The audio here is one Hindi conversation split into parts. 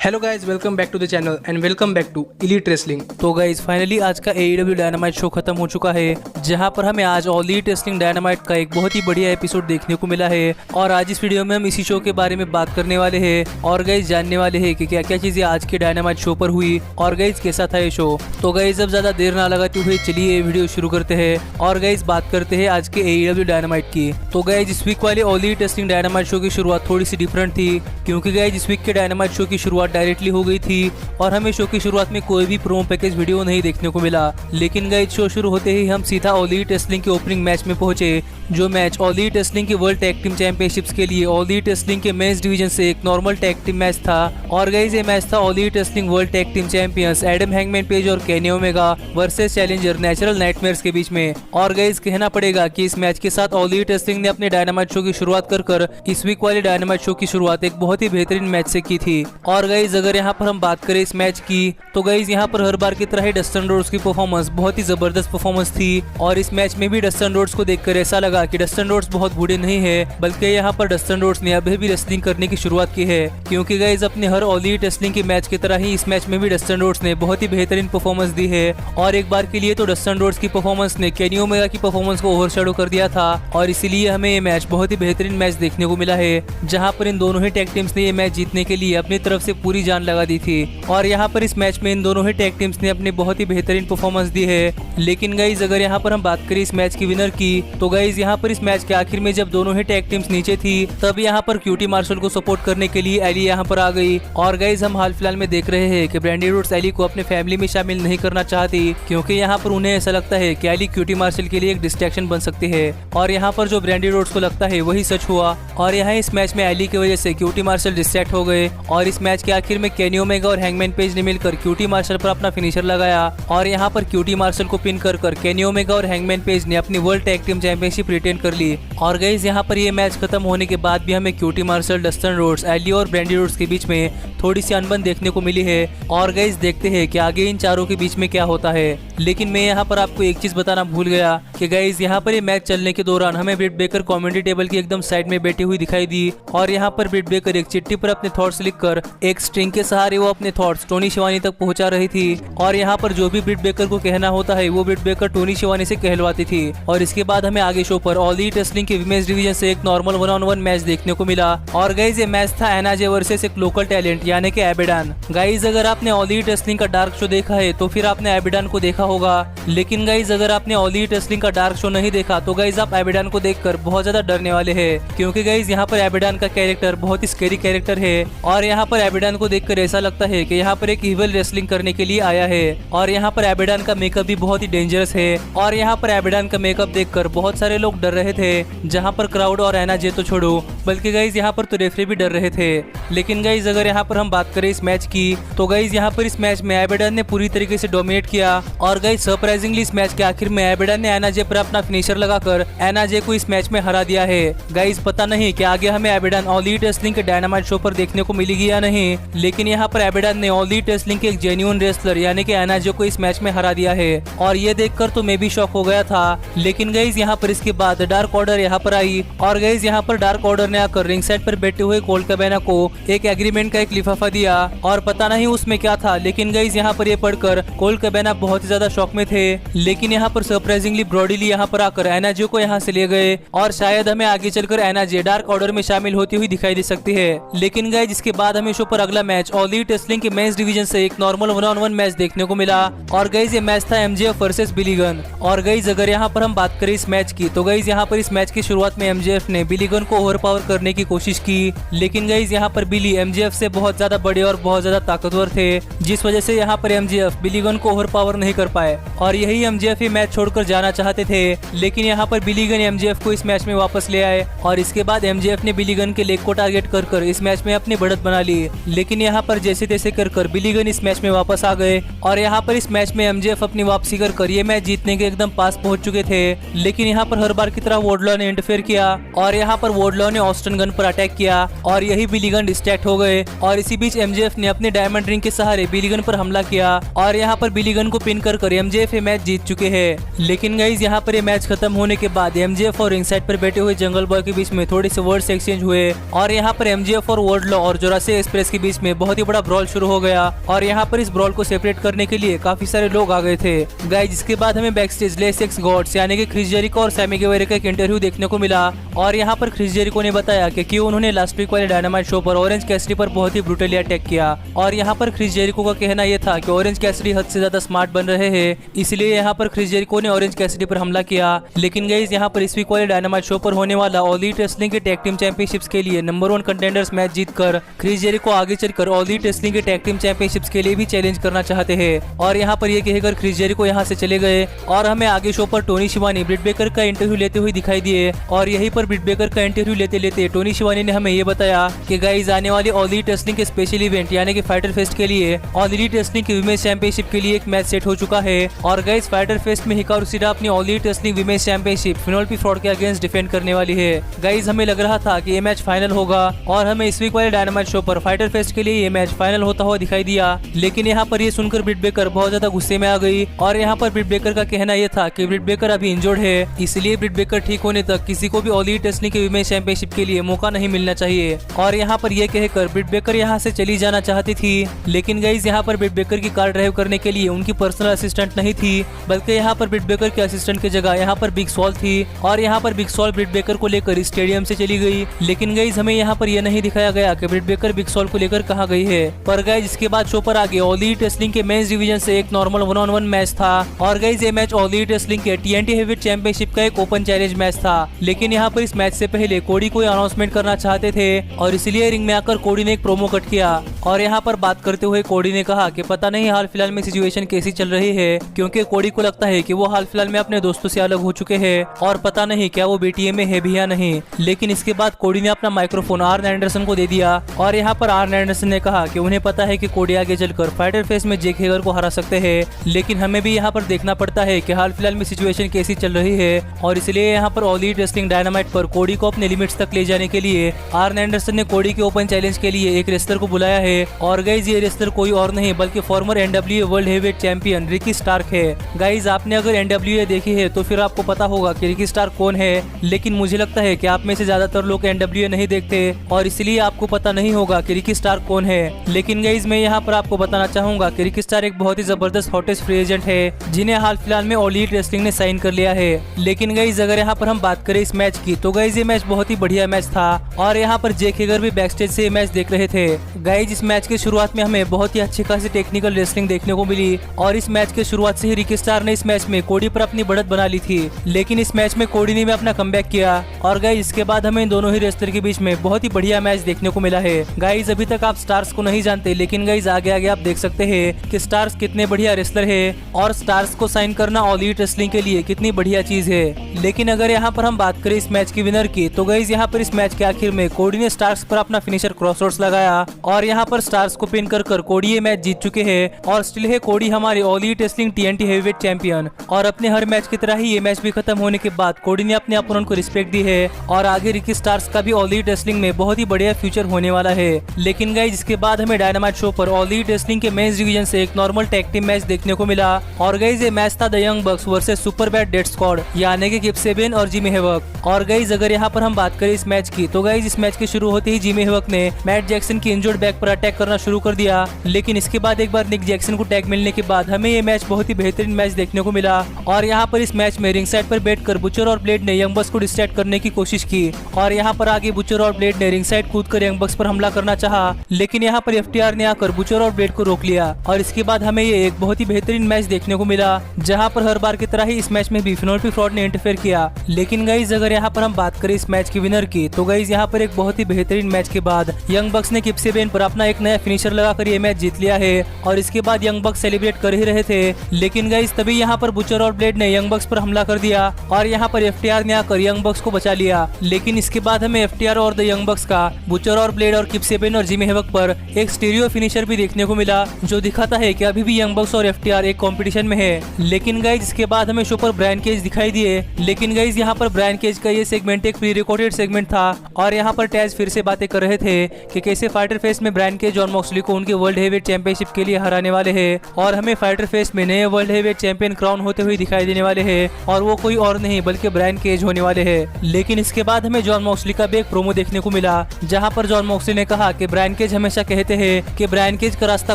Hello guys, welcome back to the channel and welcome back to Elite Wrestling. तो गाइज फाइनली आज का AEW डायनामाइट शो खत्म हो चुका है, जहां पर हमें आज ऑल एलीट रेसलिंग डायनामाइट का एक बहुत ही बढ़िया एपिसोड देखने को मिला है। और आज इस वीडियो में हम इसी शो के बारे में बात करने वाले हैं और गाइज जानने वाले हैं कि क्या क्या चीजें आज के डायनामाइट शो पर हुई और गाइज कैसा था ये शो। तो गाइज अब ज्यादा देर ना लगाते हुए चलिए ये वीडियो शुरू करते हैं और गाइज बात करते हैं आज के AEW डायनामाइट की। तो गाइज इस वीक वाले all Elite wrestling dynamite show की शुरुआत थोड़ी सी डिफरेंट थी, क्योंकि गाइज इस वीक के डायनामाइट शो की शुरुआत डायरेक्टली हो गई थी और हमें शो की शुरुआत में कोई भी प्रोमो पैकेज वीडियो नहीं देखने को मिला। लेकिन गाइस शो शुरू होते ही हम सीधा ऑल एलीट रेसलिंग के ओपनिंग मैच में पहुंचे, जो मैच ऑल एलीट रेसलिंग के वर्ल्ड टैग टीम चैंपियनशिप्स के लिए ऑल एलीट रेसलिंग के मेंस डिवीजन से एक नॉर्मल टैग टीम मैच था। और गाइस ये मैच था All Elite Wrestling world tag team champions Adam Hangman Page और Kenny Omega versus challenger Natural Nightmares के बीच में। और गाइस कहना पड़ेगा कि इस मैच के साथ ऑल एलीट रेसलिंग ने अपने डायनामाइट शो की शुरुआत कर इस वीक वाले डायनामाइट शो की शुरुआत एक बहुत ही बेहतरीन मैच से की थी। और गाइस अगर यहाँ पर हम बात करें इस मैच की, तो गाइस यहाँ पर हर बार की तरह ही डस्टिन रोड्स की परफॉर्मेंस बहुत ही जबरदस्त परफॉर्मेंस थी। और इस मैच में भी डस्टिन रोड्स को देखकर ऐसा लगा कि डस्टिन रोड्स बहुत बूढ़े नहीं है, बल्कि यहाँ पर डस्टिन रोड्स ने अभी भी रेसलिंग करने की शुरुआत की है। क्योंकि गाइस अपने हर ऑल एलीट रेसलिंग के मैच की तरह ही इस मैच में भी डस्टिन रोड्स ने बहुत ही बेहतरीन परफॉर्मेंस दी है। और एक बार के लिए तो डस्टिन रोड्स की परफॉर्मेंस ने केनी ओमेगा की परफॉर्मेंस को ओवरशैडो कर दिया था और इसीलिए हमें ये मैच बहुत ही बेहतरीन मैच देखने को मिला है, जहाँ पर इन दोनों ही टैग टीम्स ने ये मैच जीतने के लिए अपनी तरफ से पूरी जान लगा दी थी। और यहाँ पर इस मैच में इन दोनों ही टैग टीम्स ने अपनी बहुत ही बेहतरीन परफॉर्मेंस दी है। लेकिन गाइज अगर यहाँ पर हम बात करें इस मैच की विनर की, तो गाइज यहाँ पर इस मैच के आखिर में जब दोनों ही टैग टीम्स नीचे थी, तब यहाँ पर क्यूटी मार्शल को सपोर्ट करने के लिए एली यहाँ पर आ गई। और गाइज हम हाल फिलहाल में देख रहे हैं कि ब्रैंडी रोड्स एली को अपने फैमिली में शामिल नहीं करना चाहती, क्योंकि यहाँ पर उन्हें ऐसा लगता है कि एली क्यूटी मार्शल के लिए एक डिस्ट्रैक्शन बन सकती है। और यहाँ पर जो ब्रैंडी रोड्स को लगता है वही सच हुआ और यहाँ इस मैच में एली की वजह से क्यूटी मार्शल डिस्ट्रैक्ट हो गए। और इस मैच के आखिर में केनी ओमेगा और हैंगमैन पेज ने मिलकर क्यूटी मार्शल पर अपना फिनिशर लगाया और यहाँ पर क्यूटी मार्शल को पिन कर केनी ओमेगा और हैंगमैन पेज ने अपनी world tag team championship retain कर ली। और गाइस यहाँ पर ये मैच खत्म होने के बाद भी हमें QT Marshall, Dustin Rhodes, Allie और ब्रैंडी रोड्स के बीच में थोड़ी सी अनबन देखने को मिली है। और गाइस देखते हैं कि आगे इन चारों के बीच में क्या होता है। लेकिन मैं यहाँ पर आपको एक चीज बताना भूल गया कि गाइस यहाँ पर ये मैच चलने के दौरान हमें ब्रिट बेकर कमेंट्री टेबल की एकदम साइड में बैठी हुई दिखाई दी। और यहाँ पर ब्रिट बेकर एक चिट्ठी पर अपने थॉट्स लिखकर एक स्ट्रिंग के सहारे वो अपने थॉट्स टोनी शिवानी तक पहुंचा रही थी। और यहाँ पर जो भी ब्रिट बेकर को कहना होता है वो ब्रिट बेकर टोनी शिवानी से कहलवाती थी। और इसके बाद हमें आगे शो पर ऑल एलीट रेसलिंग के विमेंस डिवीजन से एक नॉर्मल 1-on-1 मैच देखने को मिला। और गाइस ये मैच था एना जे वर्सेस एक लोकल टैलेंट यानी कि एबिडान। गाइस अगर आपने ऑल एलीट रेसलिंग का डार्क शो देखा है तो फिर आपने एबिडान को देखा होगा। लेकिन गाइस अगर आपने ऑल एलीट रेसलिंग का डार्क शो नहीं देखा तो गाइस आप एबिडान को देखकर बहुत ज्यादा डरने वाले हैं, क्योंकि गाइस यहाँ पर एबिडान का कैरेक्टर बहुत ही स्कैरी कैरेक्टर है। और यहाँ पर एबिडान को देखकर ऐसा लगता है कि यहाँ पर एक इविल रेसलिंग करने के लिए आया है। और यहाँ पर एबिडान का मेकअप भी बहुत ही डेंजरस है। और यहाँ पर एबिडान का मेकअप देखकर बहुत सारे लोग डर रहे थे, जहाँ पर क्राउड और एना जे तो छोड़ो बल्कि गाइस यहाँ पर तो रेफरी भी डर रहे थे। लेकिन गाइस अगर यहाँ पर हम बात करें इस मैच की, तो गाइस यहाँ पर इस मैच में एबिडान ने पूरी तरीके से डोमिनेट किया। और गाइस सरप्राइजिंगली इस मैच के आखिर में एबिडान ने एना जे पर अपना फिनिशर लगाकर एना जे को इस मैच में हरा दिया है। गाइस पता नहीं कि आगे हमें एबिडान ऑल एलीट रेसलिंग के डायनामाइट शो पर देखने को मिलेगी या नहीं, लेकिन यहाँ पर एबिडान ने ऑल एलीट रेसलिंग के एक जेन्युइन रेसलर यानी कि एना जे को इस मैच में हरा दिया है। और ये देखकर तो मैं भी शॉक हो गया था। लेकिन गाइस यहाँ पर इसके बाद डार्क ऑर्डर यहाँ पर आई और गाइस यहाँ पर डार्क ऑर्डर ने आकर रिंग साइड पर बैठे हुए कोल्ट कैबेना को एक एग्रीमेंट का एक लिफाफा दिया और पता नहीं उसमें क्या था। लेकिन गाइस यहाँ पर ये पढ़कर कोल्ट कैबेना बहुत ही ज्यादा शॉक में थे। लेकिन यहाँ पर सरप्राइजिंगली ब्रॉडीली यहाँ पर आकर एना जे को यहाँ से ले गए और शायद हमें आगे चलकर एना जे डार्क ऑर्डर में शामिल होती हुई दिखाई दे सकती है। लेकिन गाइस इसके बाद हमें शो पर अगला मैच ऑल एलीट रेसलिंग के मेंस डिवीजन से एक नॉर्मल 1-on-1 मैच देखने को मिला। और गाइस ये मैच था एमजेएफ वर्सेस बिली गन। और गाइस अगर यहाँ पर हम बात करें इस मैच की, तो गाइस यहाँ पर इस मैच की शुरुआत में एमजेएफ ने बिली गन को ओवरपावर करने की कोशिश की। लेकिन गाइस यहाँ पर बिली एमजेएफ से बहुत ज्यादा बड़े और बहुत ज्यादा ताकतवर थे, जिस वजह से यहाँ पर एमजेएफ बिली गन को ओवरपावर नहीं कर पाए और यही एमजेएफ ये मैच छोड़कर जाना चाहते थे। लेकिन यहाँ पर बिली गन एमजेएफ को इस मैच में वापस ले आए और इसके बाद एमजेएफ ने बिली गन के लेग को टारगेट कर इस मैच में अपनी बढ़त बना ली। लेकिन यहाँ पर जैसे तैसे कर बिली गन इस मैच में वापस आ गए और यहाँ पर इस मैच में एमजेएफ अपनी वापसी कर ये मैच जीतने के एकदम पास पहुंच चुके थे। लेकिन यहाँ पर हर बार की तरह वॉर्डलॉ ने इंटरफेयर किया और यहाँ पर वॉर्डलॉ ने ऑस्टन गन पर अटैक किया और यही बिली गन डिस्ट्रैक्ट हो गए। और इसी बीच एमजेएफ ने अपने डायमंड रिंग के सहारे बिली गन पर हमला किया और यहाँ पर बिली गन को पिन कर एमजेएफ ये मैच जीत चुके हैं। लेकिन गाइस यहाँ पर ये मैच खत्म होने के बाद एमजेएफ और रिंग साइड पर बैठे हुए जंगल बॉय के बीच में थोड़े से वर्ड्स एक्सचेंज हुए और यहाँ पर एमजेएफ और वॉर्डलॉ और जोरासिक एक्सप्रेस के बीच बीच में बहुत ही बड़ा ब्रॉल शुरू हो गया और यहाँ पर इस ब्रॉल को सेपरेट करने के लिए काफी सारे लोग आ गए थे गाइस। जिसके बाद हमें backstage Le Sex Gods यानी कि क्रिस जेरिको और सैमी गेवेरा का एक इंटरव्यू देखने को मिला और यहाँ पर क्रिस जेरिको ने बताया कि क्यों उन्होंने लास्ट वीक वाले डायनामाइट शो पर ऑरेंज कैसिडी पर बहुत ही ब्रूटली अटैक किया। और यहाँ पर क्रिस जेरिको का कहना यह था कि ऑरेंज कैसिडी हद से ज्यादा स्मार्ट बन रहे हैं, इसलिए यहाँ पर क्रिस जेरिको ने ऑरेंज कैसिडी पर हमला किया। लेकिन गाइस यहाँ पर इस वीक वाले डायनामाइट शो पर होने वाला ऑल एलीट रेसलिंग के टैग टीम चैंपियनशिप्स के लिए नंबर 1 कंटेंडर्स मैच जीतकर क्रिस जेरिको आगे चलकर ऑल एलीट रेसलिंग के टैग टीम चैंपियनशिप्स के लिए भी चैलेंज करना चाहते हैं। और यहाँ पर ये कहकर क्रिस जेरिको यहाँ से चले गए और हमें आगे शो पर टोनी शिवानी ब्रिट बेकर का इंटरव्यू लेते हुए दिखाई दिए। और यहीं पर ब्रिट बेकर का इंटरव्यू लेते लेते टोनी शिवानी ने हमें ये बताया कि गाइस आने वाली ऑल एलीट रेसलिंग के स्पेशल इवेंट यानी कि फाइटर फेस्ट के लिए ऑल एलीट रेसलिंग की विमेंस चैंपियनशिप के लिए एक मैच सेट हो चुका है। और गाइस फाइटर फेस्ट में हिकारू शिरा अपनी All Elite Wrestling women's championship फिनोलेपी फ्रॉड के अगेंस्ट डिफेंड करने वाली है। गाइस हमें लग रहा था कि ये मैच फाइनल होगा और हमें इस वीक वाले डायनामाइट शो पर फाइटर फेस्ट के लिए ये मैच फाइनल होता हुआ दिखाई दिया। लेकिन यहाँ पर ये सुनकर ब्रिट बेकर बहुत ज्यादा गुस्से में आ गई और यहाँ पर ब्रिट बेकर का कहना यह था कि ब्रिट बेकर अभी इंजर्ड है, इसलिए ब्रिट बेकर ठीक होने तक किसी को भी ऑल एलीट रेसलिंग के विमेंस चैंपियनशिप के लिए मौका नहीं मिलना चाहिए। और यहाँ पर यह कहकर ब्रिट बेकर यहाँ से चली जाना चाहती थी। लेकिन गाइस यहाँ पर ब्रिट बेकर की कार ड्राइव करने के लिए उनकी पर्सनल असिस्टेंट नहीं थी, बल्कि यहाँ पर ब्रिट बेकर के असिस्टेंट की जगह यहाँ पर बिग सॉल थी। और यहाँ पर बिग सॉल ब्रिट बेकर को लेकर स्टेडियम से चली गई। लेकिन गाइस हमें यहाँ पर यह नहीं दिखाया गया कि ब्रिट बेकर बिग सॉल को लेकर कहाँ गई है। पर गाइस इसके बाद शो पर आगे ऑल एलीट रेसलिंग के मेंस डिवीजन से एक नॉर्मल 1-on-1 मैच था। और गाइस ये मैच ऑल एलीट रेसलिंग के TNT हेवीवेट चैंपियनशिप का एक ओपन चैलेंज मैच था। लेकिन यहाँ पर इस मैच से पहले कोडी कोई अनाउंसमेंट करना चाहते थे और इसलिए रिंग में आकर कोडी ने एक प्रोमो कट किया। और यहाँ पर बात करते हुए कोडी ने कहा कि पता नहीं हाल फिलहाल में सिचुएशन कैसी चल रही है, क्योंकि कोडी को लगता है कि वो हाल फिलहाल में अपने दोस्तों से अलग हो चुके हैं और पता नहीं क्या वो BTE में है भी या नहीं। लेकिन इसके बाद कोडी ने अपना माइक्रोफोन आर्न एंडरसन को दे दिया और यहाँ पर आर्न एंडरसन ने कहा कि उन्हें पता है कि कोडी आगे चलकर फाइटर फेस्ट में जैक हेगर को हरा सकते हैं, लेकिन हमें भी यहाँ पर देखना पड़ता है कि हाल फिलहाल में सिचुएशन कैसी चल रही है। और इसलिए यहाँ पर ऑल एलीट रेसलिंग डायनामाइट पर कोडी को अपने लिमिट्स तक ले जाने के लिए आर्न एंडरसन ने कोडी के ओपन चैलेंज के लिए एक रेसलर को बुलाया है। और गाइज ये रेसलर कोई और नहीं बल्कि former NWA world heavyweight champion Ricky Starks है। गाइज आपने अगर NWA देखी है तो फिर आपको पता होगा कि रिकी स्टार्क कौन है, लेकिन मुझे लगता है कि आप में से ज्यादातर लोग NWA नहीं देखते और इसलिए आपको पता नहीं होगा कि रिकी स्टार्क कौन है। लेकिन गाइज मैं यहाँ पर आपको बताना चाहूंगा कि रिकी स्टार्क एक बहुत ही जबरदस्त हॉटेस्ट फ्री एजेंट है जिन्हें हाल फिलहाल में ऑल एलीट रेसलिंग ने साइन कर लिया है। लेकिन गाइज अगर यहाँ पर हम बात करें इस मैच की तो गाइज ये मैच बहुत ही बढ़िया मैच था और यहाँ पर जैक हेगर भी बैक स्टेज से ये मैच देख रहे थे। गाइज इस मैच के शुरुआत में हमें बहुत ही अच्छी खासी टेक्निकल रेसलिंग देखने को मिली और इस मैच के शुरुआत से ही रिकी स्टार ने इस मैच में कोडी पर अपनी बढ़त बना ली थी। लेकिन इस मैच में कोडी ने भी अपना कमबैक किया और गाइज इसके बाद हमें इन दोनों ही रेसलर के बीच में बहुत ही बढ़िया मैच देखने को मिला है। गाइज अभी तक आप स्टार्स को नहीं जानते, लेकिन गाइज आगे आगे आप देख सकते हैं कि स्टार्स कितने बढ़िया रेसलर है और स्टार्स को साइन करना ऑल एलीट रेसलिंग के लिए कितनी बढ़िया चीज है। लेकिन अगर यहाँ पर हम बात करें इस मैच की विनर की तो गाइज यहाँ पर इस मैच के आखिर में कोडी ने स्टार्स पर अपना फिनिशर क्रॉसरोड्स लगाया और यहाँ पर स्टार्स को पिन कर कोडी ये मैच जीत चुके हैं और स्टिल है कोडी हमारे all Elite wrestling TNT heavyweight champion. और अपने हर मैच की तरह ही ये मैच भी खत्म होने के बाद कोडी ने अपने अपोनेंट को रिस्पेक्ट दी है और आगे रिकी स्टार्स का भी ऑल एलीट रेसलिंग में बहुत ही बढ़िया फ्यूचर होने वाला है। लेकिन गाइज इसके बाद हमें डायनामाइट शो पर ऑल एलीट रेसलिंग के मेंस डिवीजन से एक नॉर्मल टैग टीम मैच देखने को मिला और गाइज ये मैच था the young box versus super bad death squad यानी कि किप सेबिन और जिमी हेवक। और गाइज अगर यहाँ पर हम बात करें इस मैच की तो गाइज इस मैच के शुरू होते ही जिमी हेवक ने मैट जैक्सन की इंजर्ड बैक पर अटैक करना शुरू कर दिया। लेकिन इसके बाद एक बार निक जैक्सन को टैग मिलने के बाद हमें ये मैच बहुत ही बेहतरीन मैच देखने को मिला और यहाँ पर इस मैच में रिंग साइड पर बैठकर बुचर और ब्लेड ने यंग बक्स को डिस्ट्रैक्ट करने की कोशिश की और यहाँ पर आगे बुचर और ब्लेड ने रिंग साइड कूदकर यंग बक्स पर हमला करना चाहा, लेकिन यहाँ पर FTR ने आकर बुचर और ब्लेड को रोक लिया और इसके बाद हमें ये एक बहुत ही बेहतरीन मैच देखने को मिला जहाँ पर हर बार की तरह ही इस मैच में भी फिनोलेपी फ्रॉड ने इंटरफेयर किया। लेकिन गाइज अगर यहाँ पर हम बात करें इस मैच की विनर की तो गाइज यहाँ पर एक बहुत ही बेहतरीन मैच के बाद यंग बक्स ने किप सेबिन पर अपना एक नया फिनिशर लगाकर ये मैच जीत लिया है और इसके बाद यंग बक्स सेलिब्रेट कर ही रहे थे। लेकिन गाइज तभी यहाँ पर बुचर और ब्लेड ने यंग बक्स पर हमला कर दिया और यहाँ पर FTR ने आकर यंग बक्स को बचा लिया। लेकिन इसके बाद हमें FTR और द यंग बक्स का बुचर और ब्लेड और किप सेबिन और जिमी हेवक पर एक स्टीरियो फिनिशर भी देखने को मिला जो दिखाता है कि अभी भी यंग बक्स और FTR एक कंपटीशन में है। लेकिन गाइज इसके बाद हमें शो पर ब्रायन केज दिखाई दिए। लेकिन गाइज यहाँ पर ब्रायन केज का ये सेगमेंट एक प्री रिकॉर्डेड सेगमेंट था और यहाँ पर टैज फिर से बातें कर रहे थे कि कैसे फाइटर फेस्ट में ब्रायन केज जॉन मॉक्सली को उनके वर्ल्ड हेवीवेट चैंपियनशिप के लिए हराने वाले हैं और हमें फाइटर फेस्ट में नए वर्ल्ड हेवीवेट चैंपियन क्राउन होते हुए दिखाई देने वाले हैं और वो कोई और नहीं बल्कि ब्रायन केज होने वाले हैं। लेकिन इसके बाद हमें जॉन मॉक्सली का भी एक प्रोमो देखने को मिला जहाँ पर जॉन मॉक्सली ने कहा कि ब्रायन केज हमेशा कहते हैं कि ब्रायन केज का रास्ता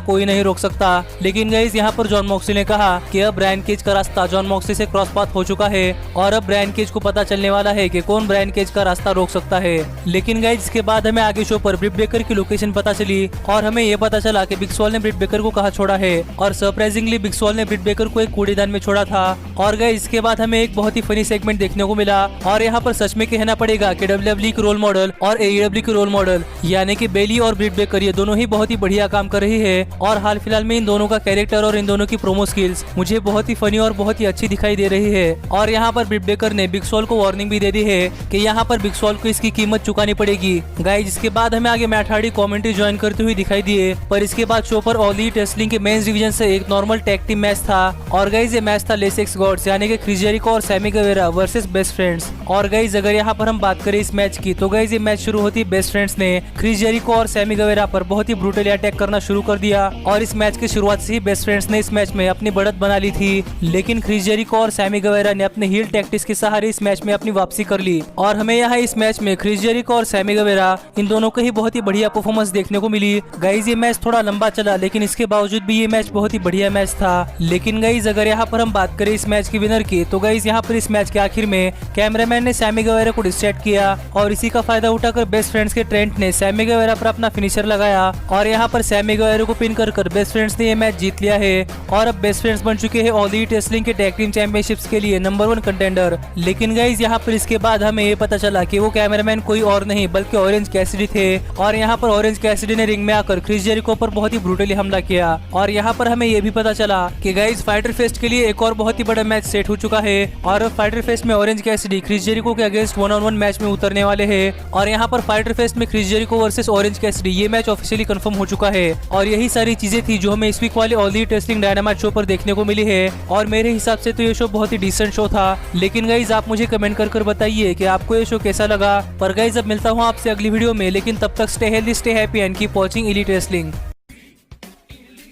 कोई नहीं रोक सकता, लेकिन गाइस यहाँ पर जॉन मॉक्सली ने कहा कि अब ब्रायन केज का रास्ता जॉन मॉक्सली से क्रॉस पाथ हो चुका है और अब ब्रायन केज को पता चलने वाला है कि कौन ब्रायन केज का रास्ता रोक सकता है। लेकिन गाइस इसके बाद हमें आगे शो पर ब्रिट बेकर की लोकेशन पता चली और हमें ये पता चला कि बिग स्वॉल ने ब्रिट बेकर को कहाँ छोड़ा है और सरप्राइजिंगली बिग स्वॉल ने ब्रिट बेकर को एक कूड़ेदान में छोड़ा था। और गाइस इसके बाद हमें एक बहुत ही फनी सेगमेंट देखने को मिला और यहाँ पर सच में कहना पड़ेगा कि WWE के रोल मॉडल और AEW के रोल मॉडल यानी कि बेली और ब्रिट बेकर ये दोनों ही बहुत ही बढ़िया काम कर रही है और हाल फिलहाल में इन दोनों का कैरेक्टर और इन दोनों की प्रोमो स्किल्स मुझे बहुत ही फनी और बहुत ही अच्छी दिखाई दे रही है। और यहाँ पर ब्रिट बेकर ने बिग स्वॉल को वार्निंग भी दे दी है कि यहाँ पर बिग स्वॉल को इसकी कीमत चुकानी पड़ेगी। गाइस इसके बाद हमें आगे मैट हार्डी कमेंट्री ज्वाइन करते हुए दिखाई दिए, पर इसके बाद शो पर ऑल एलीट रेसलिंग के मेंस डिवीजन से एक नॉर्मल टैग टीम मैच था और गाइस ये मैच था लेसेक्स गॉड्स यानी कि क्रिस जेरिको और Sammy Guevara versus Best Friends. और गाइस अगर यहाँ पर हम बात करें इस मैच की तो गाइस ये मैच शुरू होती बेस्ट फ्रेंड्स ने क्रिस जेरिको और सैमी गुवेरा पर बहुत ही ब्रूटली अटैक करना शुरू कर दिया और इस मैच की शुरुआत से ही बेस्ट फ्रेंड्स ने इस मैच में अपनी बढ़त बना ली थी। लेकिन क्रिस जेरिको और सैमी गुवेरा ने अपने हील टैक्टिक्स के सहारे इस मैच में अपनी वापसी कर ली और हमें यहाँ इस मैच में क्रिस जेरिको और सैमी गुवेरा इन दोनों को ही बहुत ही बढ़िया परफॉर्मेंस देखने को मिली। गाइस ये मैच थोड़ा लंबा चला लेकिन इसके बावजूद भी ये मैच बहुत ही बढ़िया मैच था। लेकिन गाइस अगर यहाँ पर हम बात करें इस मैच की विनर की तो गाइस यहाँ पर इस मैच के आखिर में कैमरामैन ने सैमी गुवेरा को डिस्ट्रैक्ट किया और इसी का फायदा उठाकर बेस्ट फ्रेंड्स के ट्रेंट ने सैमी गुवेरा पर अपना फिनिशर लगाया और यहाँ पर सैमी गुवेरा को पिन कर बेस्ट फ्रेंड्स ने ये मैच जीत लिया है और अब बेस्ट फ्रेंड्स बन चुके हैं ऑल एलीट रेसलिंग के टैग टीम चैंपियनशिप्स के लिए नंबर 1 कंटेंडर। लेकिन गाइस यहाँ पर इसके बाद हमें ये पता चला कि वो कैमरामैन कोई और नहीं बल्कि ऑरेंज कैसिडी थे और यहाँ पर ऑरेंज कैसिडी ने रिंग में आकर क्रिस जेरिको पर बहुत ही ब्रूटली हमला किया। और यहाँ पर हमें ये भी पता चला कि गाइस फाइटर फेस्ट के लिए एक और बहुत ही बड़ा मैच सेट हो चुका है और फाइटर फेस्ट में ऑरेंज कैसिडी क्रिस जेरिको के अगेंस्ट 1-on-1 मैच में उतरने वाले हैं और यहाँ पर फाइटर फेस्ट में Chris Jericho versus Orange Cassidy ये मैच ऑफिशियली कंफर्म हो चुका है। और यही सारी चीजें थी जो हमें इस वीक वाले all Elite wrestling dynamite show पर देखने को मिली है और मेरे हिसाब से तो ये शो बहुत ही डिसेंट शो था। लेकिन गाइस आप मुझे कमेंट कर बताइए कि आपको ये शो कैसा लगा। पर गाइस अब मिलता हूँ आपसे अगली वीडियो में, लेकिन तब तक stay healthy, stay happy and keep watching elite wrestling.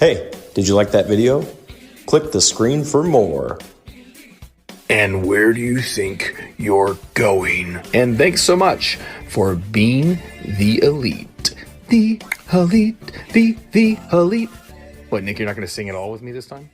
Hey, did you like that video? Click the screen for more. And where do you think you're going? And thanks so much for being the elite. The elite, the elite. What, Nick, you're not going to sing it all with me this time?